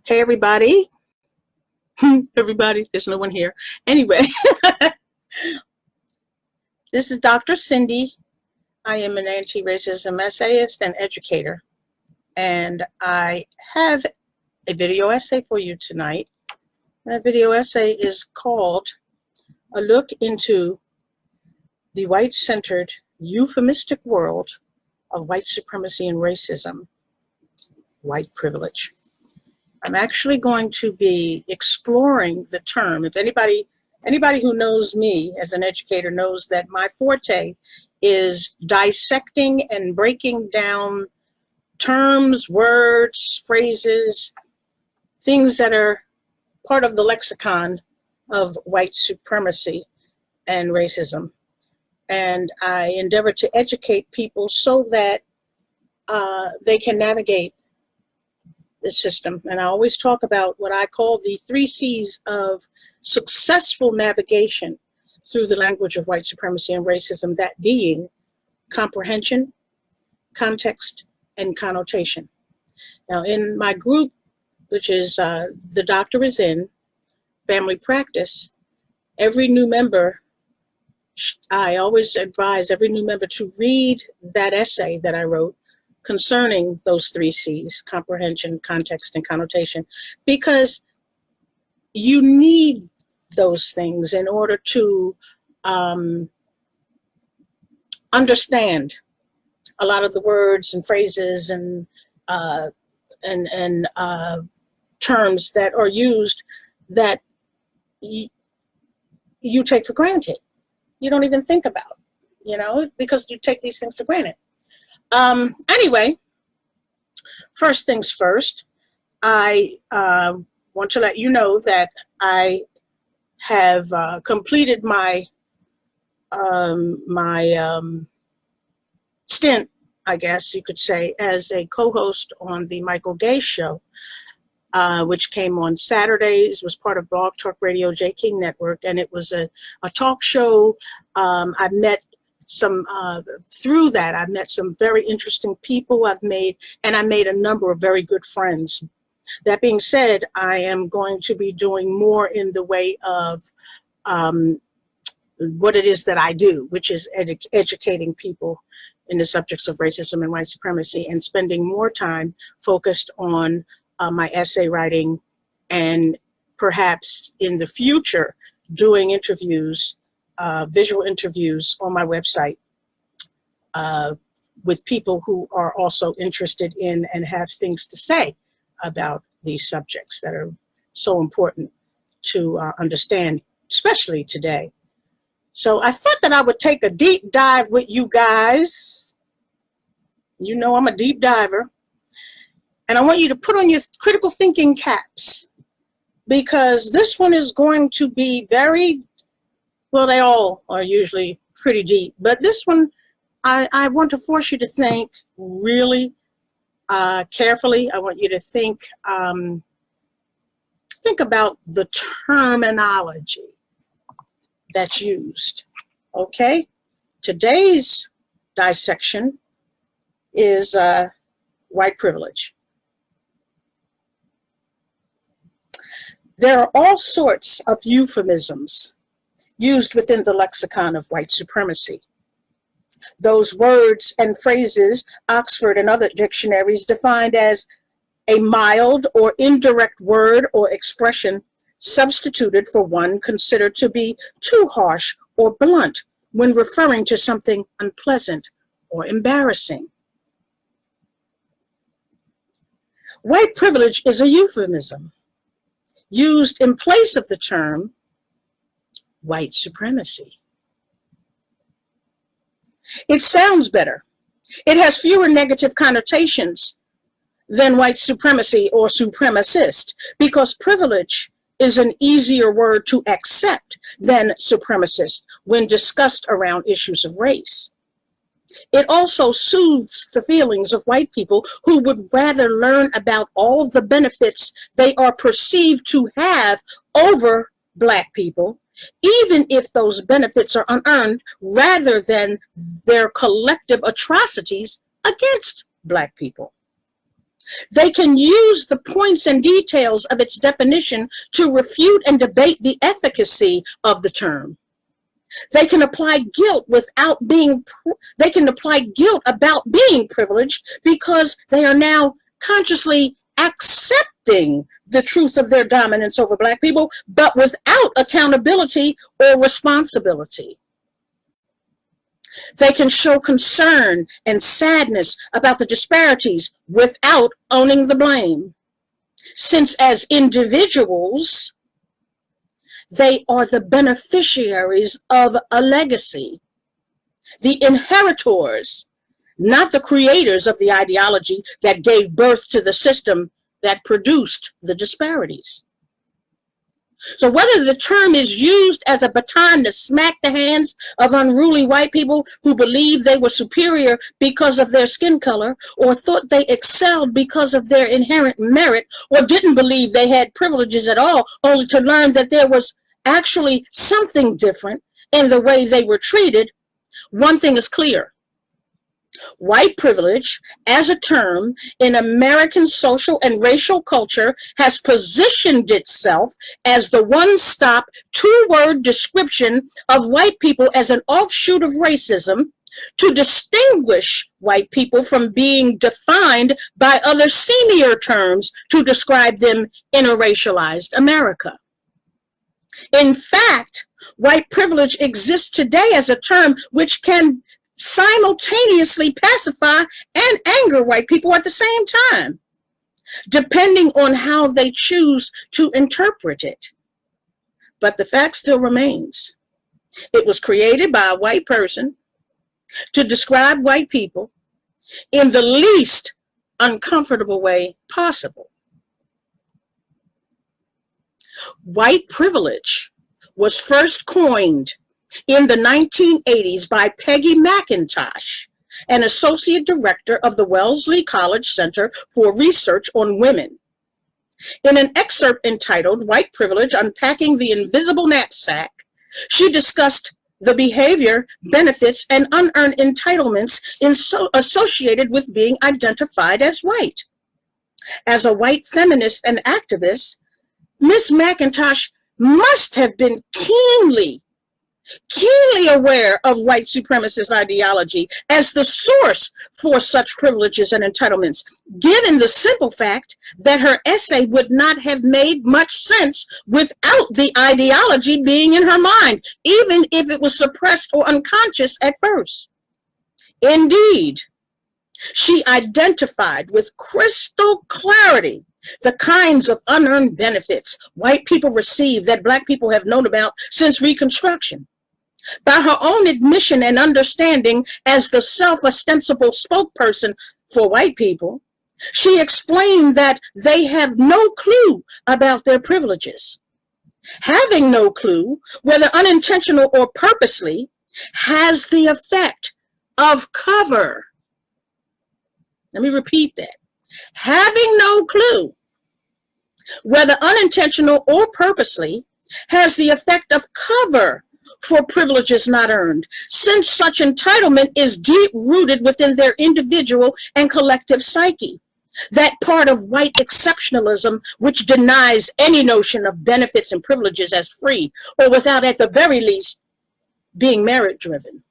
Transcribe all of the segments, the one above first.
Hey, everybody. Everybody, there's no one here. Anyway, this is Dr. Cindy. I am an anti-racism essayist and educator, and I have a video essay for you tonight. That video essay is called A Look into the White-Centered Euphemistic World of White Supremacy and Racism, White Privilege. I'm actually going to be exploring the term. If anybody who knows me as an educator knows that my forte is dissecting and breaking down terms, words, phrases, things that are part of the lexicon of white supremacy and racism. And I endeavor to educate people so that they can navigate the system. And I always talk about what I call the 3 C's of successful navigation through the language of white supremacy and racism, that being comprehension, context, and connotation. Now, in my group, which is The Doctor is In, Family Practice, every new member, I always advise every new member to read that essay that I wrote concerning those 3 C's, comprehension, context, and connotation, because you need those things in order to understand a lot of the words and phrases and terms that are used that you take for granted. You don't even think about, because you take these things for granted. Anyway, first things first, I want to let you know that I have completed my stint, I guess you could say, as a co-host on the Michael Gay Show, which came on Saturdays, was part of Blog Talk Radio J. King Network, and it was a talk show. I met through that, I've met some very interesting people I made a number of very good friends. That being said, I am going to be doing more in the way of what it is that I do, which is educating people in the subjects of racism and white supremacy, and spending more time focused on my essay writing, and perhaps in the future doing interviews, visual interviews on my website with people who are also interested in and have things to say about these subjects that are so important to understand, especially today. So I thought that I would take a deep dive with you guys. You know I'm a deep diver. And I want you to put on your critical thinking caps, because this one is going to be very, well, they all are usually pretty deep, but this one, I want to force you to think really carefully. I want you to think about the terminology that's used, okay? Today's dissection is white privilege. There are all sorts of euphemisms used within the lexicon of white supremacy. Those words and phrases, Oxford and other dictionaries defined as a mild or indirect word or expression substituted for one considered to be too harsh or blunt when referring to something unpleasant or embarrassing. White privilege is a euphemism used in place of the term white supremacy. It sounds better. It has fewer negative connotations than white supremacy or supremacist, because privilege is an easier word to accept than supremacist when discussed around issues of race. It also soothes the feelings of white people who would rather learn about all the benefits they are perceived to have over Black people, even if those benefits are unearned, rather than their collective atrocities against Black people. They can use the points and details of its definition to refute and debate the efficacy of the term. They can apply guilt about being privileged because they are now consciously accepting the truth of their dominance over Black people, but without accountability or responsibility. They can show concern and sadness about the disparities without owning the blame, since as individuals, they are the beneficiaries of a legacy, the inheritors, not the creators of the ideology that gave birth to the system that produced the disparities. So whether the term is used as a baton to smack the hands of unruly white people who believed they were superior because of their skin color, or thought they excelled because of their inherent merit, or didn't believe they had privileges at all, only to learn that there was actually something different in the way they were treated, one thing is clear. White privilege, as a term in American social and racial culture, has positioned itself as the one-stop, two-word description of white people as an offshoot of racism, to distinguish white people from being defined by other senior terms to describe them in a racialized America. In fact, white privilege exists today as a term which can simultaneously pacify and anger white people at the same time, depending on how they choose to interpret it. But the fact still remains. It was created by a white person to describe white people in the least uncomfortable way possible. White privilege was first coined in the 1980s by Peggy McIntosh, an associate director of the Wellesley College Center for Research on Women. In an excerpt entitled "White Privilege: Unpacking the Invisible Knapsack," she discussed the behavior, benefits, and unearned entitlements associated with being identified as white. As a white feminist and activist, Ms. McIntosh must have been keenly aware of white supremacist ideology as the source for such privileges and entitlements, given the simple fact that her essay would not have made much sense without the ideology being in her mind, even if it was suppressed or unconscious at first. Indeed, she identified with crystal clarity the kinds of unearned benefits white people receive that Black people have known about since Reconstruction. By her own admission and understanding as the self-ostensible spokesperson for white people, she explained that they have no clue about their privileges. Having no clue, whether unintentional or purposely, has the effect of cover. Let me repeat that. Having no clue, whether unintentional or purposely, has the effect of cover for privileges not earned, since such entitlement is deep-rooted within their individual and collective psyche. That part of white exceptionalism which denies any notion of benefits and privileges as free, or without, at the very least, being merit-driven.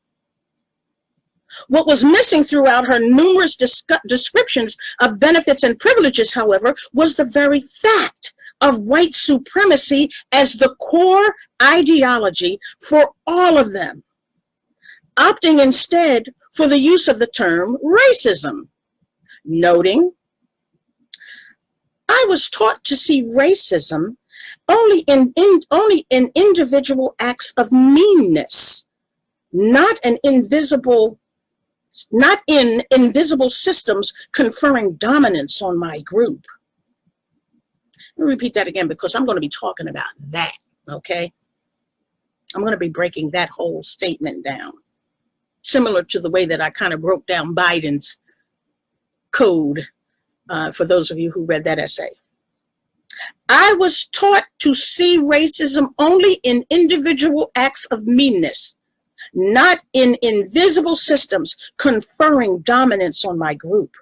What was missing throughout her numerous descriptions of benefits and privileges, however, was the very fact of white supremacy as the core ideology for all of them, opting instead for the use of the term racism, noting, "I was taught to see racism only in individual acts of meanness, not in invisible systems conferring dominance on my group." Let me repeat that again, because I'm going to be talking about that, okay? I'm going to be breaking that whole statement down, similar to the way that I kind of broke down Biden's code, for those of you who read that essay. "I was taught to see racism only in individual acts of meanness, not in invisible systems conferring dominance on my group."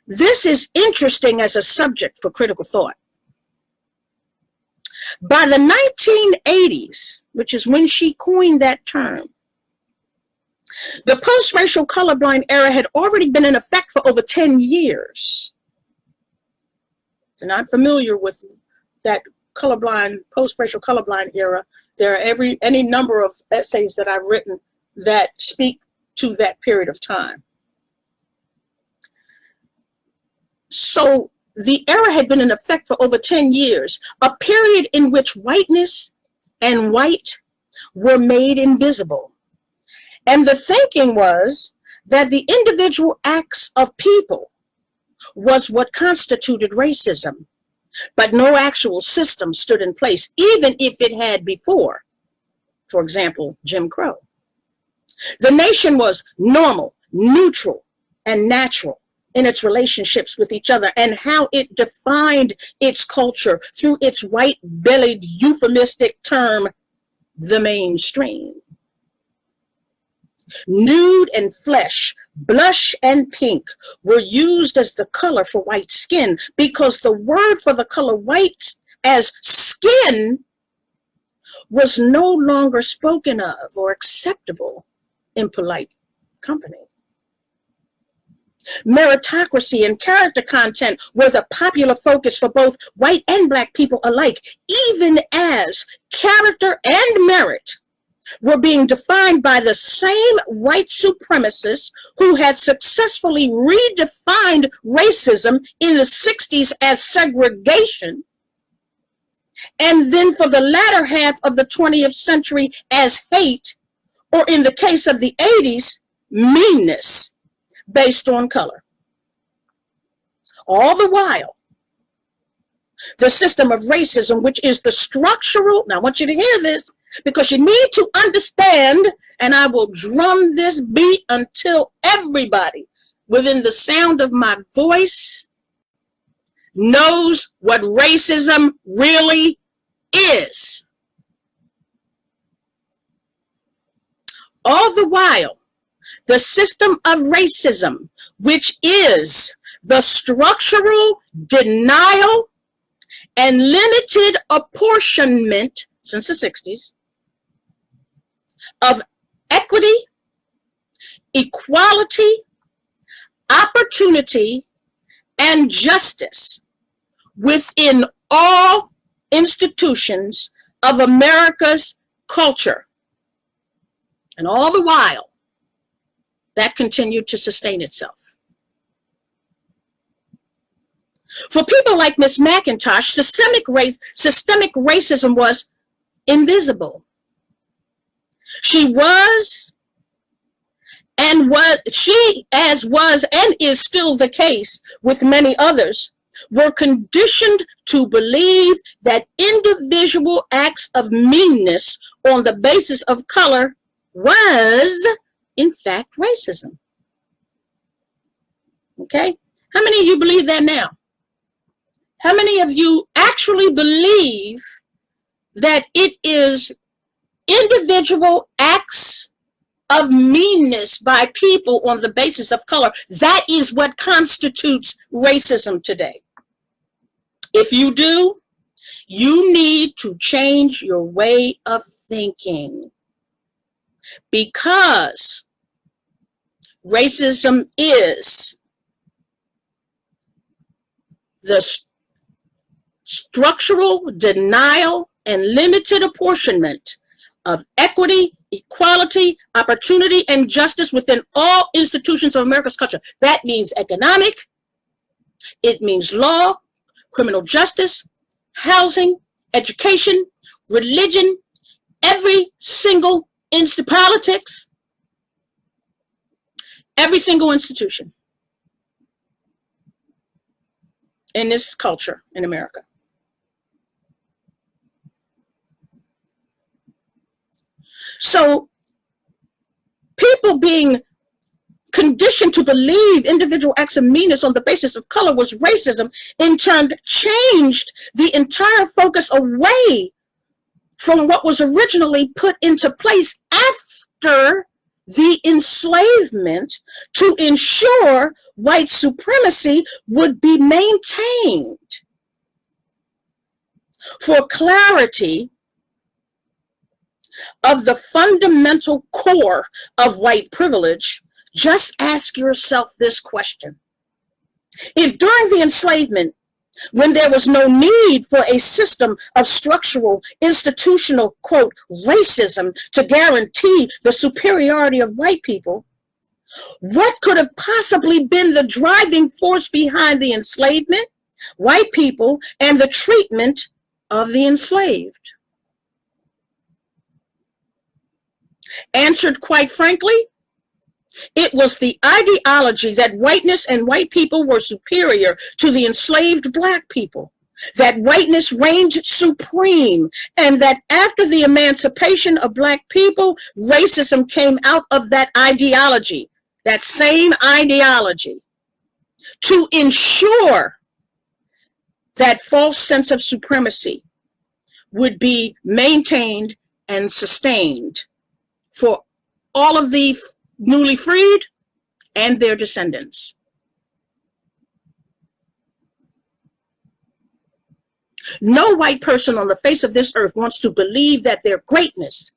This is interesting as a subject for critical thought. By the 1980s, which is when she coined that term, the post-racial colorblind era had already been in effect for over 10 years. If you're not familiar with that post-racial colorblind era, there are any number of essays that I've written that speak to that period of time. So the era had been in effect for over 10 years, a period in which whiteness and white were made invisible. And the thinking was that the individual acts of people was what constituted racism, but no actual system stood in place, even if it had before. For example, Jim Crow. The nation was normal, neutral, and natural in its relationships with each other and how it defined its culture through its white-bellied euphemistic term, the mainstream. Nude and flesh, blush and pink were used as the color for white skin because the word for the color white as skin was no longer spoken of or acceptable in polite company. Meritocracy and character content were the popular focus for both white and black people alike, even as character and merit were being defined by the same white supremacists who had successfully redefined racism in the 60s as segregation, and then for the latter half of the 20th century as hate, or in the case of the 80s, meanness based on color. All the while, the system of racism, which is the structural, now I want you to hear this, because you need to understand, and I will drum this beat until everybody within the sound of my voice knows what racism really is. All the while, the system of racism, which is the structural denial and limited apportionment since the 60s of equity, equality, opportunity, and justice within all institutions of America's culture. And all the while, that continued to sustain itself. For people like Miss McIntosh, systemic racism was invisible. She was and is still the case with many others, were conditioned to believe that individual acts of meanness on the basis of color was, in fact, racism. Okay? How many of you believe that now? How many of you actually believe that it is individual acts of meanness by people on the basis of color? That is what constitutes racism today. If you do, you need to change your way of thinking, because racism is the structural denial and limited apportionment of equity, equality, opportunity, and justice within all institutions of America's culture. That means economic, it means law, criminal justice, housing, education, religion, every single politics, every single institution in this culture in America. So people being conditioned to believe individual acts of meanness on the basis of color was racism, in turn changed the entire focus away from what was originally put into place after the enslavement to ensure white supremacy would be maintained. For clarity of the fundamental core of white privilege, just ask yourself this question. If during the enslavement, when there was no need for a system of structural, institutional, quote, racism to guarantee the superiority of white people, what could have possibly been the driving force behind the enslavement, white people, and the treatment of the enslaved? Answered quite frankly, it was the ideology that whiteness and white people were superior to the enslaved black people, that whiteness reigned supreme, and that after the emancipation of black people, racism came out of that ideology, that same ideology, to ensure that false sense of supremacy would be maintained and sustained for all of the newly freed and their descendants. No white person on the face of this earth wants to believe that their greatness,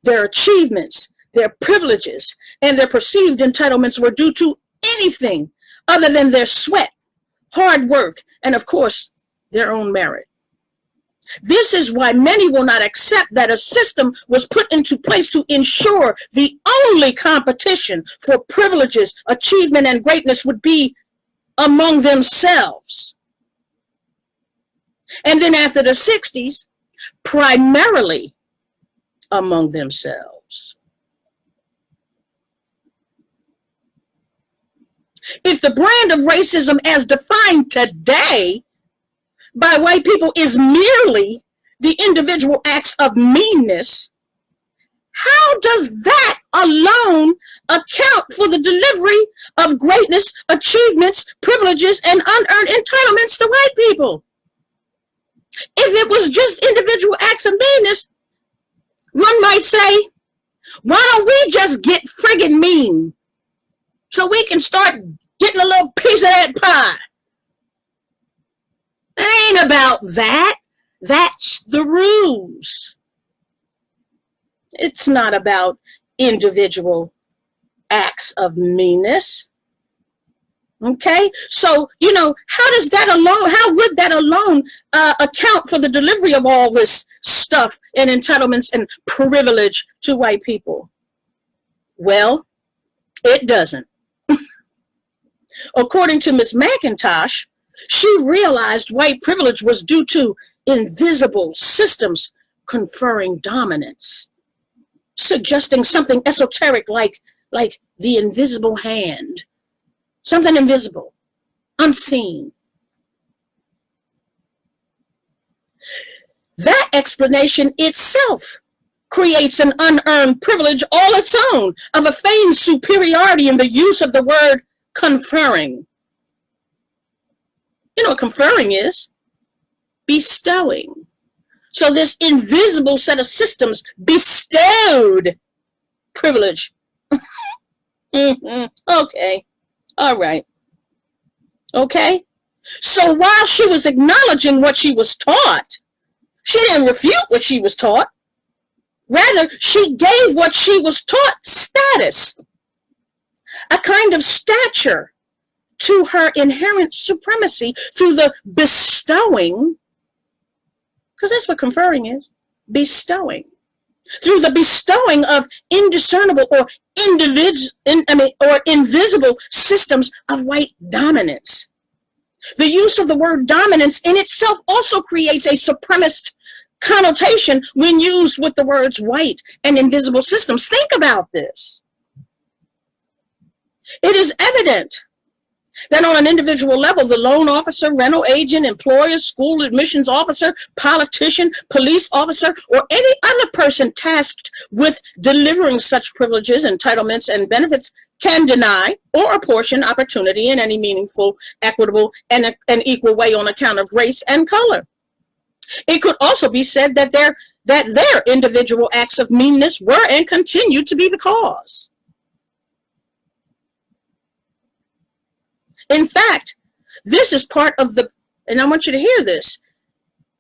their achievements, their privileges, and their perceived entitlements were due to anything other than their sweat, hard work, and of course, their own merit. This is why many will not accept that a system was put into place to ensure the only competition for privileges, achievement, and greatness would be among themselves. And then after the 60s, primarily among themselves. If the brand of racism as defined today by white people is merely the individual acts of meanness, how does that alone account for the delivery of greatness, achievements, privileges, and unearned entitlements to white people? If it was just individual acts of meanness, one might say, why don't we just get friggin' mean so we can start getting a little piece of that pie? It ain't about that. That's the ruse. It's not about individual acts of meanness. Okay, so, how does that alone, how would that alone account for the delivery of all this stuff and entitlements and privilege to white people? Well, it doesn't. According to Ms. McIntosh, she realized white privilege was due to invisible systems conferring dominance, suggesting something esoteric like the invisible hand. Something invisible, unseen. That explanation itself creates an unearned privilege all its own of a feigned superiority in the use of the word conferring. You know what conferring is? Bestowing. So this invisible set of systems bestowed privilege. Okay. All right. Okay. So while she was acknowledging what she was taught, she didn't refute what she was taught. Rather, she gave what she was taught status, a kind of stature to her inherent supremacy through the bestowing, because that's what conferring is, bestowing. Through the bestowing of indiscernible or invisible systems of white dominance. The use of the word dominance in itself also creates a supremacist connotation when used with the words white and invisible systems. Think about this. It is evident that on an individual level, the loan officer, rental agent, employer, school admissions officer, politician, police officer, or any other person tasked with delivering such privileges, entitlements, and benefits can deny or apportion opportunity in any meaningful, equitable, and equal way on account of race and color. It could also be said that their individual acts of meanness were and continue to be the cause. In fact, this is part of the, and I want you to hear this,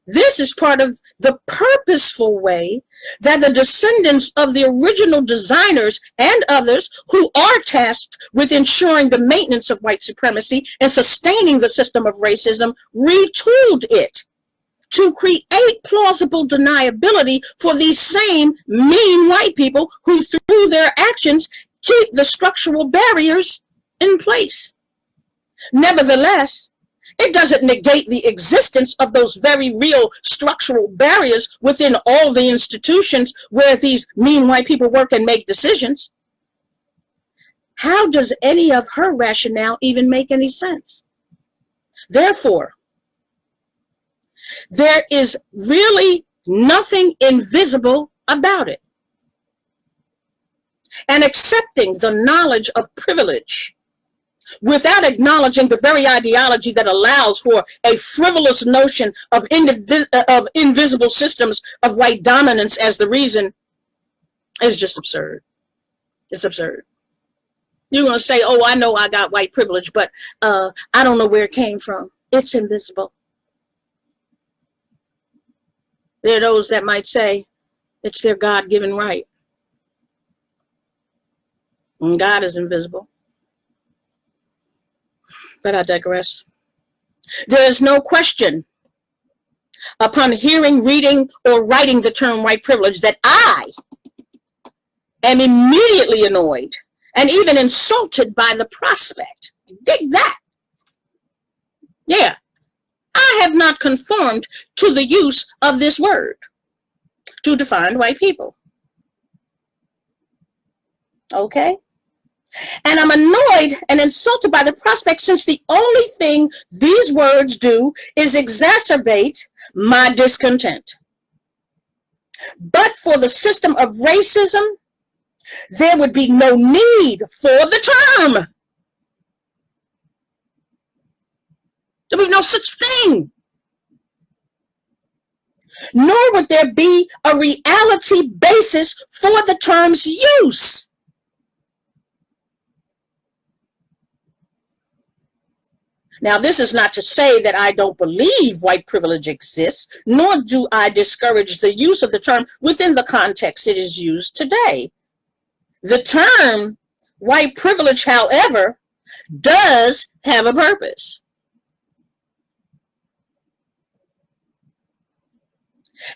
this is part of the purposeful way that the descendants of the original designers and others who are tasked with ensuring the maintenance of white supremacy and sustaining the system of racism retooled it to create plausible deniability for these same mean white people who, through their actions, keep the structural barriers in place. Nevertheless, it doesn't negate the existence of those very real structural barriers within all the institutions where these mean white people work and make decisions. How does any of her rationale even make any sense? Therefore, there is really nothing invisible about it. And accepting the knowledge of privilege without acknowledging the very ideology that allows for a frivolous notion of invisible systems of white dominance as the reason is just absurd. It's absurd. You're going to say, oh, I know I got white privilege, but I don't know where it came from. It's invisible. There are those that might say it's their God-given right. And God is invisible. But I digress. There is no question upon hearing, reading, or writing the term white privilege that I am immediately annoyed and even insulted by the prospect. Dig that. Yeah. I have not conformed to the use of this word to define white people. Okay? And I'm annoyed and insulted by the prospect since the only thing these words do is exacerbate my discontent. But for the system of racism, there would be no need for the term. There would be no such thing. Nor would there be a reality basis for the term's use. Now, this is not to say that I don't believe white privilege exists, nor do I discourage the use of the term within the context it is used today. The term white privilege, however, does have a purpose.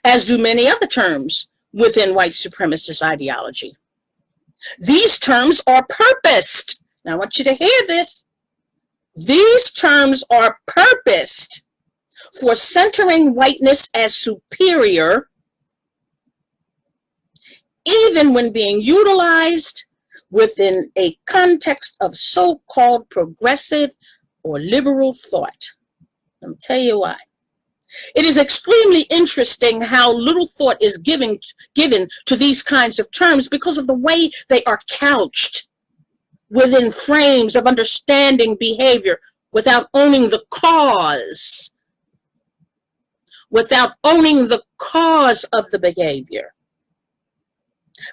As do many other terms within white supremacist ideology. These terms are purposed. Now, I want you to hear this. These terms are purposed for centering whiteness as superior, even when being utilized within a context of so-called progressive or liberal thought. Let me tell you why. It is extremely interesting how little thought is given to these kinds of terms because of the way they are couched within frames of understanding behavior without owning the cause, without owning the cause of the behavior.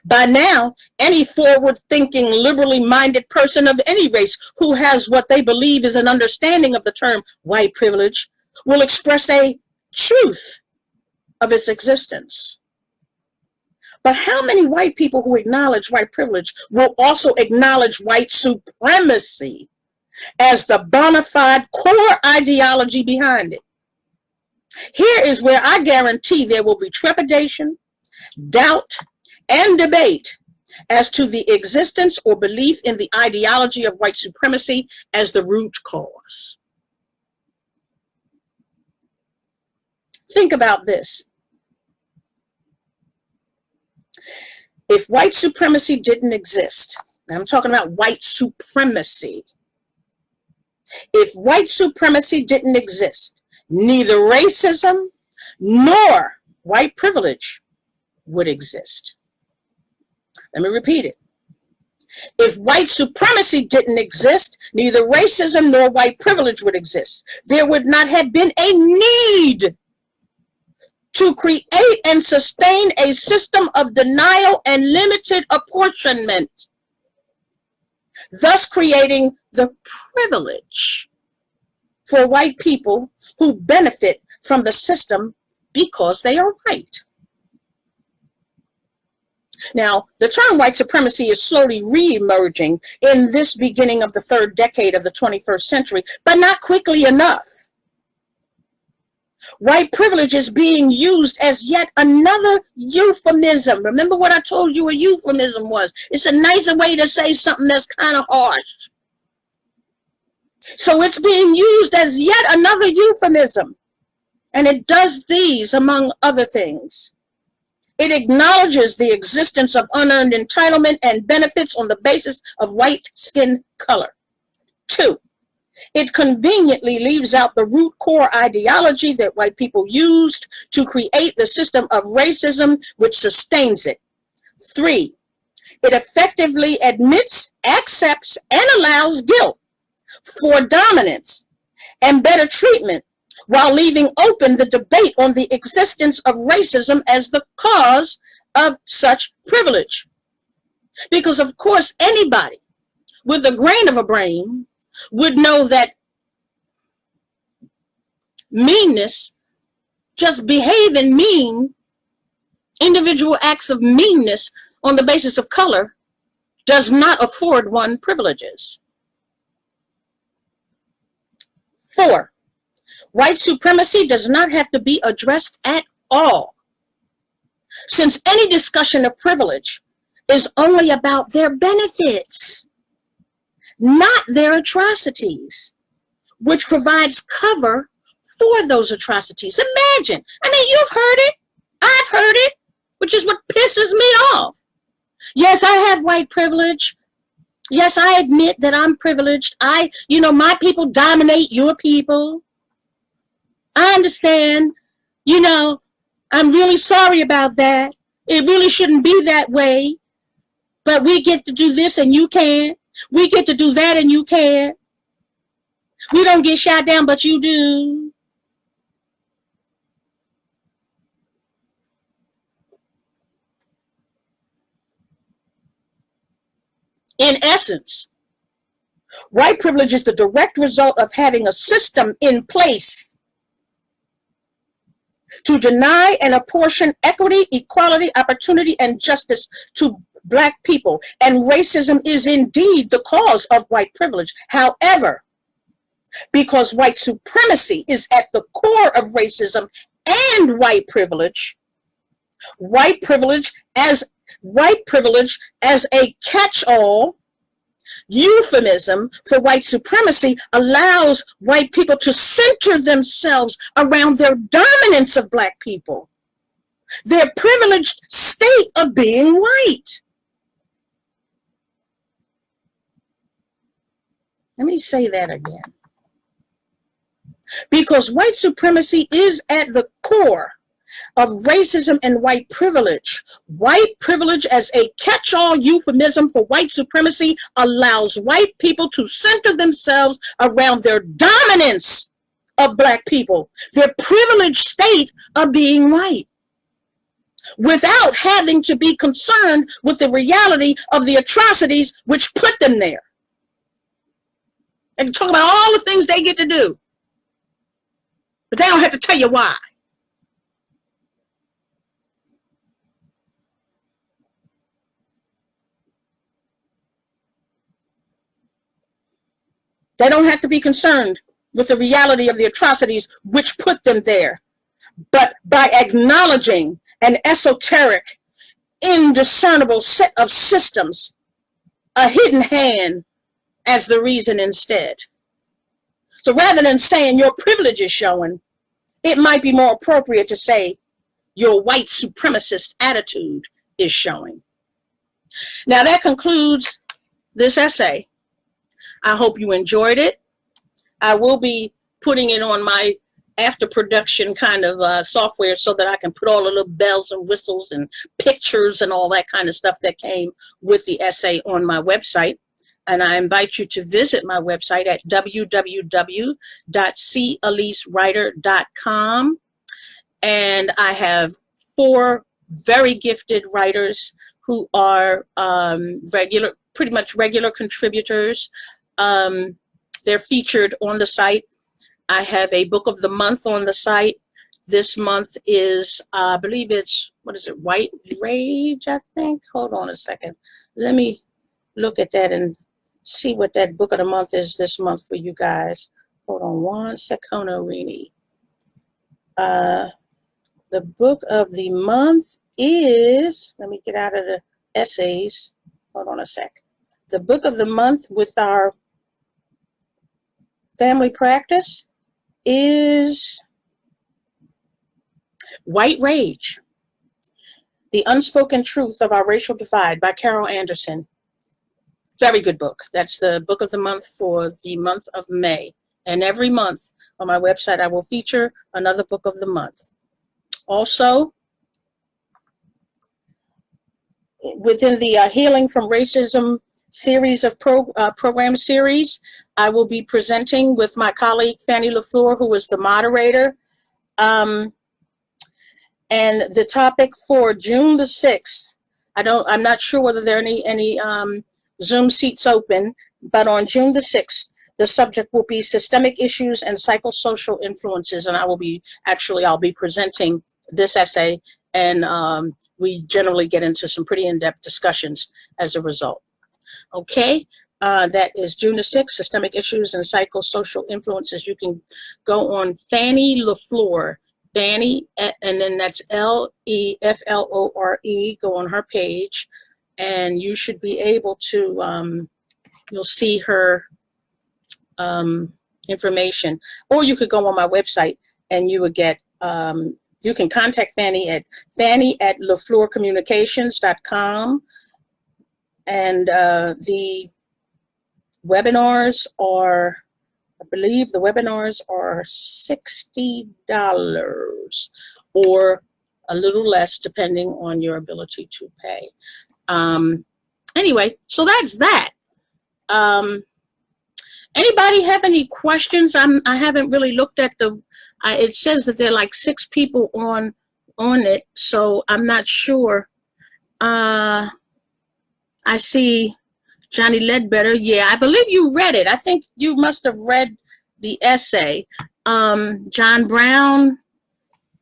By now, any forward-thinking, liberally minded person of any race who has what they believe is an understanding of the term white privilege will express a truth of its existence. But how many white people who acknowledge white privilege will also acknowledge white supremacy as the bona fide core ideology behind it? Here is where I guarantee there will be trepidation, doubt, and debate as to the existence or belief in the ideology of white supremacy as the root cause. Think about this. If white supremacy didn't exist, I'm talking about white supremacy. If white supremacy didn't exist, neither racism nor white privilege would exist. Let me repeat it. If white supremacy didn't exist, neither racism nor white privilege would exist. There would not have been a need to create and sustain a system of denial and limited apportionment, thus creating the privilege for white people who benefit from the system because they are white. Now, the term white supremacy is slowly re-emerging in this beginning of the third decade of the 21st century, but not quickly enough. White privilege is being used as yet another euphemism. Remember what I told you a euphemism was? It's a nicer way to say something that's kind of harsh. So it's being used as yet another euphemism. And it does these, among other things. It acknowledges the existence of unearned entitlement and benefits on the basis of white skin color. 2, it conveniently leaves out the root core ideology that white people used to create the system of racism which sustains it. 3, it effectively admits, accepts, and allows guilt for dominance and better treatment, while leaving open the debate on the existence of racism as the cause of such privilege. Because, of course, anybody with a grain of a brain would know that meanness, just behaving mean, individual acts of meanness on the basis of color, does not afford one privileges. 4, white supremacy does not have to be addressed at all, since any discussion of privilege is only about their benefits, not their atrocities, which provides cover for those atrocities. Imagine, I mean, you've heard it, I've heard it, which is what pisses me off. Yes, I have white privilege. Yes, I admit that I'm privileged. My people dominate your people. I understand, I'm really sorry about that. It really shouldn't be that way. But we get to do this and you can't. We get to do that and you can't. We don't get shot down, but you do. In essence, white privilege is the direct result of having a system in place to deny and apportion equity, equality, opportunity, and justice to Black people. And racism is indeed the cause of white privilege. However, because white supremacy is at the core of racism and white privilege as a catch-all euphemism for white supremacy allows white people to center themselves around their dominance of Black people, their privileged state of being white. Let me say that again. Because white supremacy is at the core of racism and white privilege. White privilege as a catch-all euphemism for white supremacy allows white people to center themselves around their dominance of Black people, their privileged state of being white, without having to be concerned with the reality of the atrocities which put them there. They can talk about all the things they get to do, but they don't have to tell you why. They don't have to be concerned with the reality of the atrocities which put them there, but by acknowledging an esoteric, indiscernible set of systems, a hidden hand as the reason instead. So rather than saying your privilege is showing, it might be more appropriate to say your white supremacist attitude is showing. Now that concludes this essay. I hope you enjoyed it. I will be putting it on my after production kind of software so that I can put all the little bells and whistles and pictures and all that kind of stuff that came with the essay on my website. And I invite you to visit my website at www.calisewriter.com. And I have 4 very gifted writers who are pretty much regular contributors. They're featured on the site. I have a book of the month on the site. This month is, I believe it's, what is it, White Rage, I think? Hold on a second. Let me look at that and see what that book of the month is this month for you guys. Hold on one second, Rini. The book of the month is, let me get out of the essays. Hold on a sec. The book of the month with our family practice is White Rage, The Unspoken Truth of Our Racial Divide by Carol Anderson. Very good book. That's the book of the month for the month of May. And every month on my website, I will feature another book of the month. Also, within the Healing from Racism series of program series, I will be presenting with my colleague Fannie LaFleur, who is the moderator. And the topic for June the 6th, I'm not sure whether there are any Zoom seats open, but on June the 6th, the subject will be systemic issues and psychosocial influences, and I'll be presenting this essay, and we generally get into some pretty in-depth discussions as a result. Okay, that is June the 6th, systemic issues and psychosocial influences. You can go on Fannie LaFleur, Fannie, and then that's LEFLORE, go on her page, and you should be able to, you'll see her information, or you could go on my website and you would get, you can contact Fannie at fannie@lafleurcommunications.com, and the webinars are, I believe the webinars are $60 or a little less depending on your ability to pay. Anyway, so that's that. Anybody have any questions? I haven't really looked at the, it says that there are like 6 people on it, so I'm not sure. I see Johnny Ledbetter. Yeah, I believe you read it. I think you must have read the essay. John Brown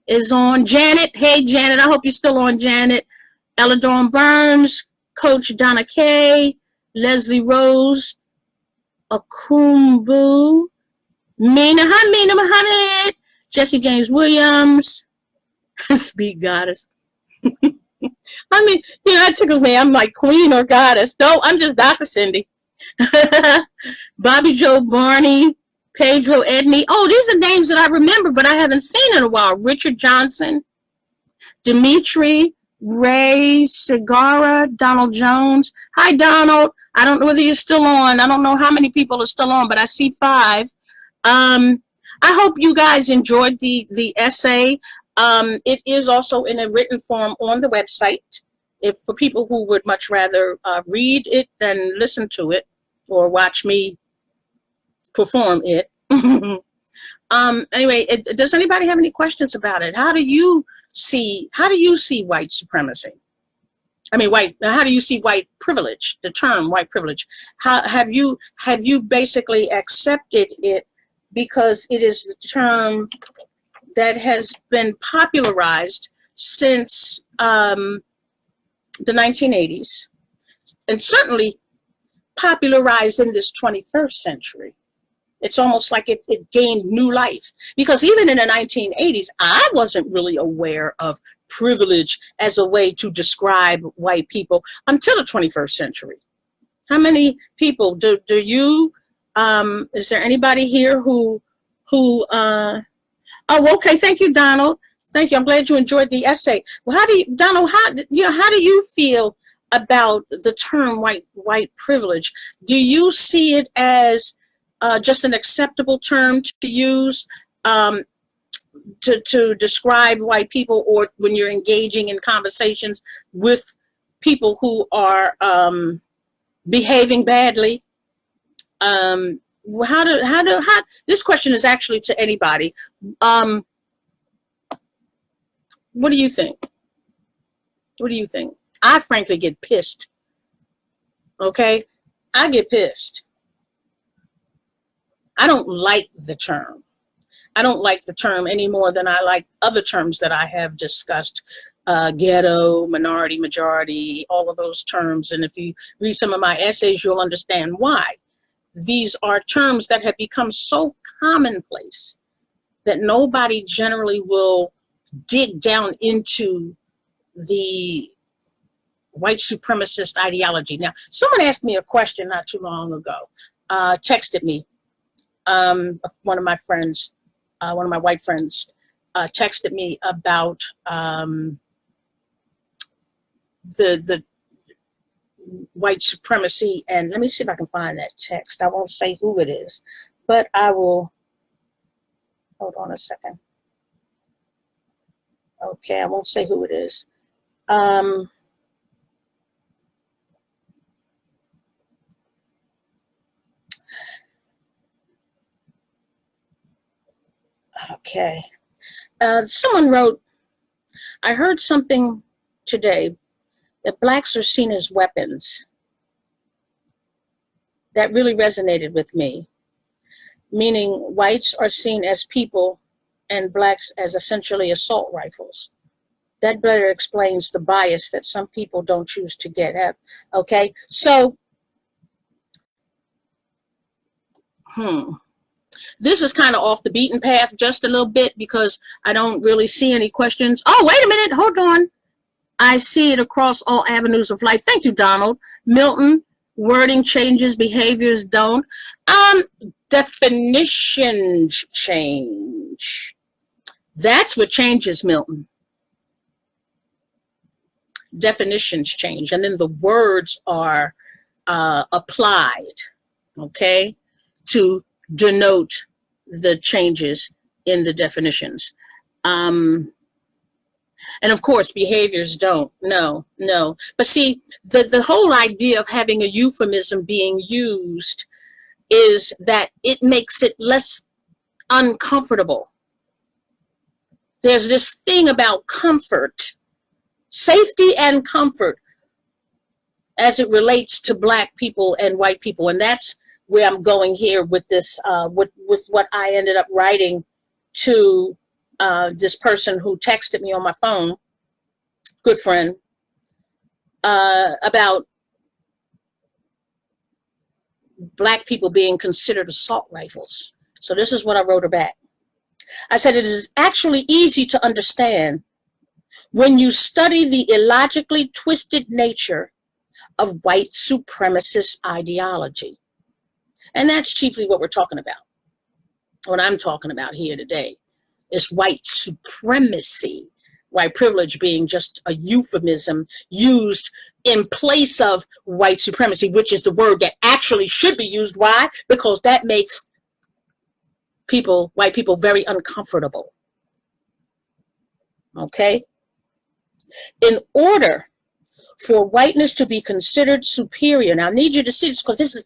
is on. Janet, hey Janet, I hope you're still on, Janet. Ella Dawn Burns, Coach Donna Kay, Leslie Rose, Akumbu, Mina Muhammad, Jesse James Williams, Speak Goddess. I mean, you know, that tickles me. I'm like queen or goddess. No, I'm just Dr. Cindy. Bobby Joe Barney, Pedro Edney. Oh, these are names that I remember, but I haven't seen in a while. Richard Johnson, Dimitri, Ray Segara, Donald Jones. Hi, Donald. I don't know whether you're still on. I don't know how many people are still on, but I see 5. I hope you guys enjoyed the essay. It is also in a written form on the website, if for people who would much rather read it than listen to it or watch me perform it. Anyway, does anybody have any questions about it? How do you see white supremacy? I mean, how do you see white privilege, the term white privilege? How have you basically accepted it because it is the term that has been popularized since the 1980s, and certainly popularized in this 21st century? It's almost like it gained new life, because even in the 1980s, I wasn't really aware of privilege as a way to describe white people until the 21st century. How many people do you, is there anybody here who oh, okay, thank you, Donald. Thank you. I'm glad you enjoyed the essay. Well, Donald, how do you feel about the term white privilege? Do you see it as just an acceptable term to use to describe white people, or when you're engaging in conversations with people who are behaving badly? This question is actually to anybody. What do you think? What do you think? I frankly get pissed. Okay? I get pissed. I don't like the term. I don't like the term any more than I like other terms that I have discussed. Ghetto, minority, majority, all of those terms. And if you read some of my essays, you'll understand why. These are terms that have become so commonplace that nobody generally will dig down into the white supremacist ideology. Now, someone asked me a question not too long ago, texted me, one of my friends, one of my white friends, texted me about the white supremacy, and let me see if I can find that text. I won't say who it is, but I will. Hold on a second. Okay, I won't say who it is. Okay. Someone wrote, I heard something today that blacks are seen as weapons. That really resonated with me, meaning whites are seen as people and blacks as essentially assault rifles. That better explains the bias that some people don't choose to get. Okay, so, this is kind of off the beaten path just a little bit because I don't really see any questions. Oh, wait a minute, hold on. I see it across all avenues of life. Thank you, Donald. Milton, wording changes, behaviors don't. Definitions change. That's what changes, Milton. Definitions change, and then the words are applied, okay, to denote the changes in the definitions. And of course, behaviors don't. No. But see, the whole idea of having a euphemism being used is that it makes it less uncomfortable. There's this thing about comfort, safety and comfort, as it relates to black people and white people. And that's where I'm going here with this, with what I ended up writing to this person who texted me on my phone, good friend, about black people being considered assault rifles. So this is what I wrote her back. I said, it is actually easy to understand when you study the illogically twisted nature of white supremacist ideology. And that's chiefly what we're talking about. What I'm talking about here today is white supremacy, white privilege being just a euphemism used in place of white supremacy, which is the word that actually should be used. Why? Because that makes people, white people, very uncomfortable. Okay? In order for whiteness to be considered superior, now I need you to see this because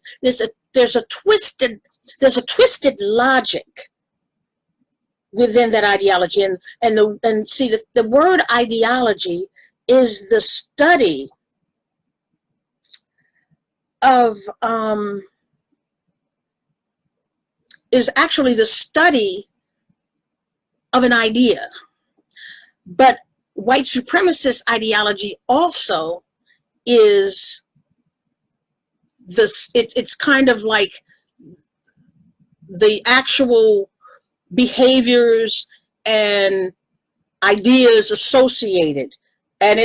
there's a twisted logic within that ideology, and see the word ideology is the study of is actually the study of an idea. But white supremacist ideology also is this, it's kind of like the actual behaviors and ideas associated, and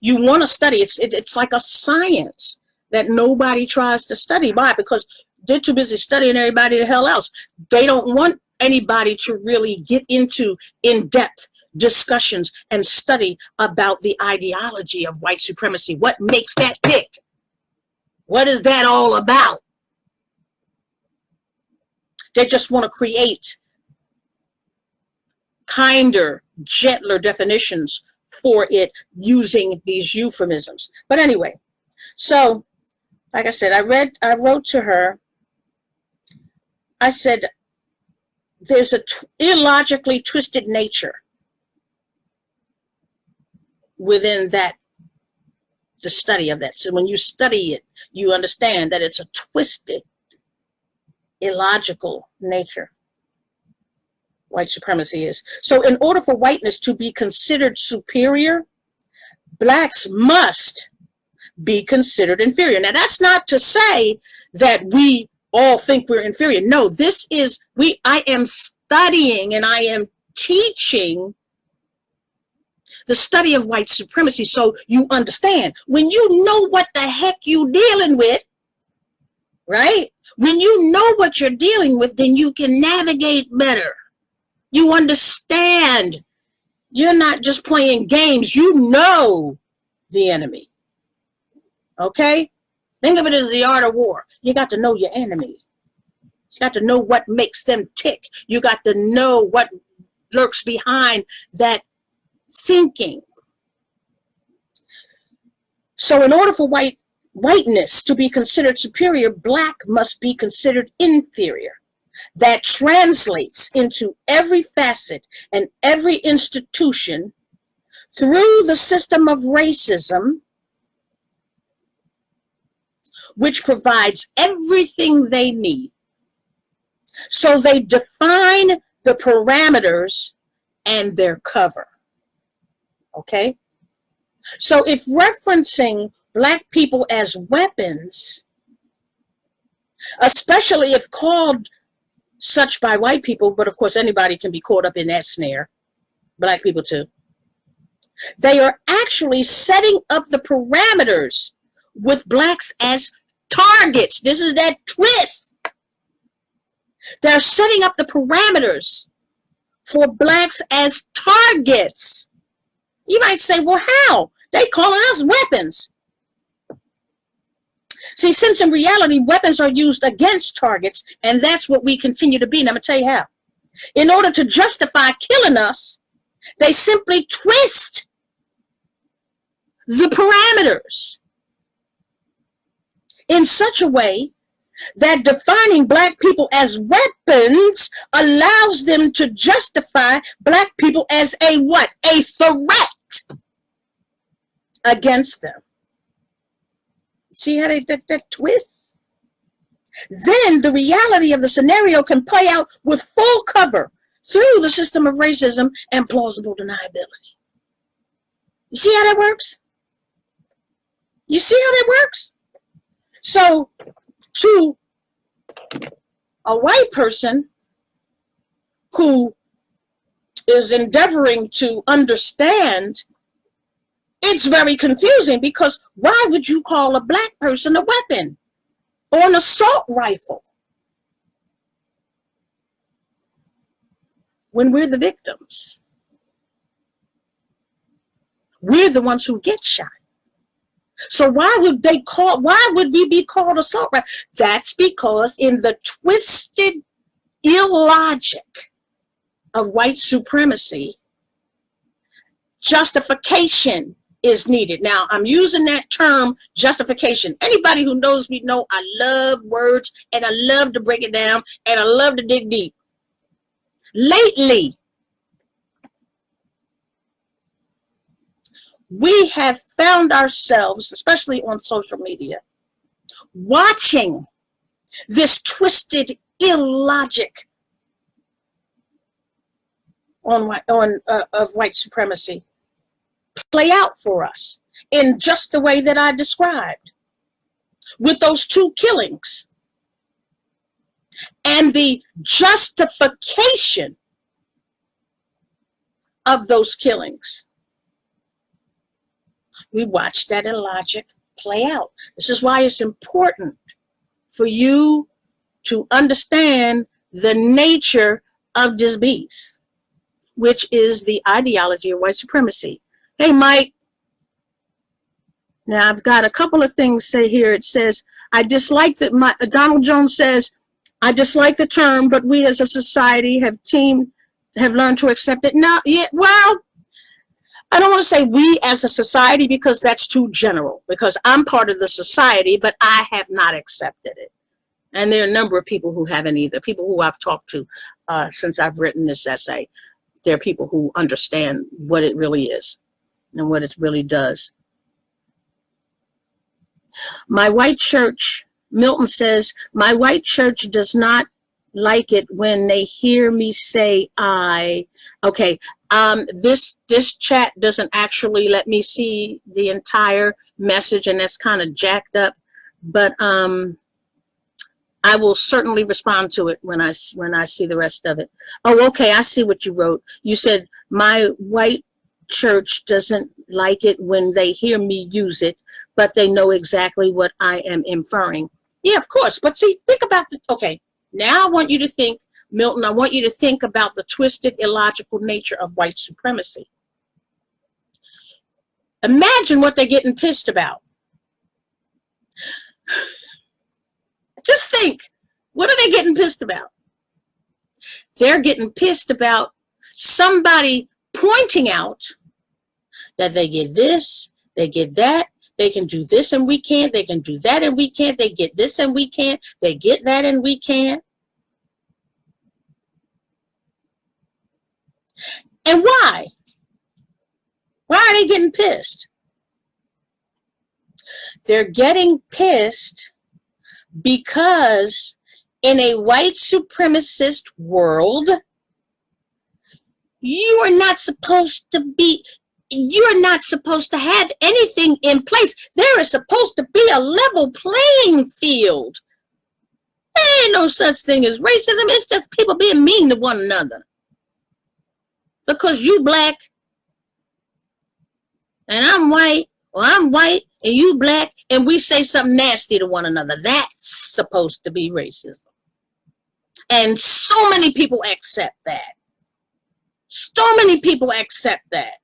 you want to study. It's like a science that nobody tries to study. Why? Because they're too busy studying everybody the hell else. They don't want anybody to really get into in-depth discussions and study about the ideology of white supremacy. What makes that tick? What is that all about? They just want to create kinder, gentler definitions for it using these euphemisms. But anyway, so like I said, I wrote to her. I said, there's a illogically twisted nature within that, the study of that. So when you study it, you understand that it's a twisted, illogical nature. white supremacy is. So in order for whiteness to be considered superior, blacks must be considered inferior. Now, that's not to say that we all think we're inferior. No, this is, I am studying and I am teaching the study of white supremacy so you understand. When you know what the heck you're dealing with, right? When you know what you're dealing with, then you can navigate better. You understand. You're not just playing games. You know the enemy. Okay? Think of it as the art of war. You got to know your enemy. You got to know what makes them tick. You got to know what lurks behind that thinking. So in order for whiteness to be considered superior, black must be considered inferior. That translates into every facet and every institution through the system of racism, which provides everything they need. So they define the parameters and their cover. Okay? So if referencing black people as weapons, especially if called such by white people, but of course anybody can be caught up in that snare, black people too, they are actually setting up the parameters with blacks as targets. This is that twist. They're setting up the parameters for blacks as targets. You might say, well, how? They calling us weapons. See, since in reality, weapons are used against targets, and that's what we continue to be. And I'm going to tell you how. In order to justify killing us, they simply twist the parameters in such a way that defining black people as weapons allows them to justify black people as a what? A threat against them. See how they did that twist? Then the reality of the scenario can play out with full cover through the system of racism and plausible deniability. You see how that works? You see how that works? So to a white person who is endeavoring to understand, it's very confusing, because why would you call a black person a weapon or an assault rifle when we're the victims? We're the ones who get shot. So why would we be called assault rifle? That's because in the twisted illogic of white supremacy, justification is needed. Now, I'm using that term, justification. Anybody who knows me know I love words, and I love to break it down, and I love to dig deep. Lately, we have found ourselves, especially on social media, watching this twisted illogic of white supremacy play out for us in just the way that I described, with those two killings and the justification of those killings. We watched that illogic play out. This is why it's important for you to understand the nature of this beast, which is the ideology of white supremacy. Hey, Mike. Now, I've got a couple of things say here. It says, I dislike that Donald Jones says, I dislike the term, but we as a society have learned to accept it. Now, yeah, well, I don't want to say we as a society, because that's too general, because I'm part of the society, but I have not accepted it. And there are a number of people who haven't either, people who I've talked to since I've written this essay. There are people who understand what it really is and what it really does. My white church, Milton says, my white church does not like it when they hear me say I. Okay, this chat doesn't actually let me see the entire message, and that's kind of jacked up, but I will certainly respond to it when I see the rest of it. Oh, okay, I see what you wrote. You said my white church doesn't like it when they hear me use it, but they know exactly what I am inferring. Yeah, of course. But see, think about okay, now I want you to think, Milton, I want you to think about the twisted, illogical nature of white supremacy. Imagine what they're getting pissed about. Just think, what are they getting pissed about? They're getting pissed about somebody pointing out that they get this, they get that, they can do this and we can't, they can do that and we can't, they get this and we can't, they get that and we can't. And why? Why are they getting pissed? They're getting pissed because in a white supremacist world, you're not supposed to have anything in place. There is supposed to be a level playing field. There ain't no such thing as racism. It's just people being mean to one another. Because you black and I'm white, or I'm white and you black, and we say something nasty to one another. That's supposed to be racism. And so many people accept that. So many people accept that.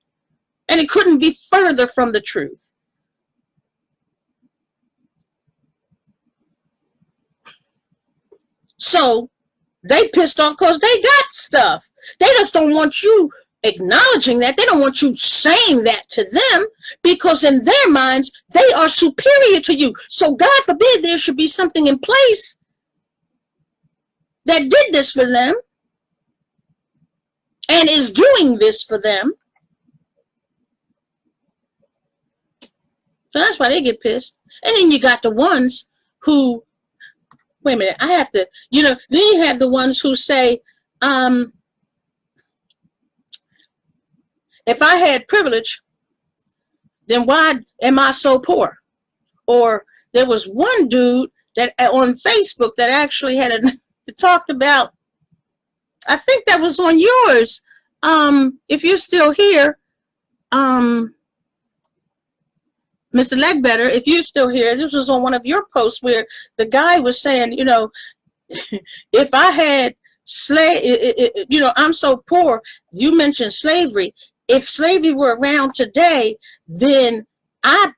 And it couldn't be further from the truth. So they pissed off because they got stuff. They just don't want you acknowledging that. They don't want you saying that to them, because in their minds, they are superior to you. So God forbid there should be something in place that did this for them and is doing this for them. So that's why they get pissed. And then you got the ones who, wait a minute, I have to, then you have the ones who say, if I had privilege, then why am I so poor? Or there was one dude that on Facebook that actually had talked about, I think that was on yours. If you're still here, Mr. Legbetter, if you're still here, this was on one of your posts where the guy was saying, if I had I'm so poor. You mentioned slavery. If slavery were around today, then I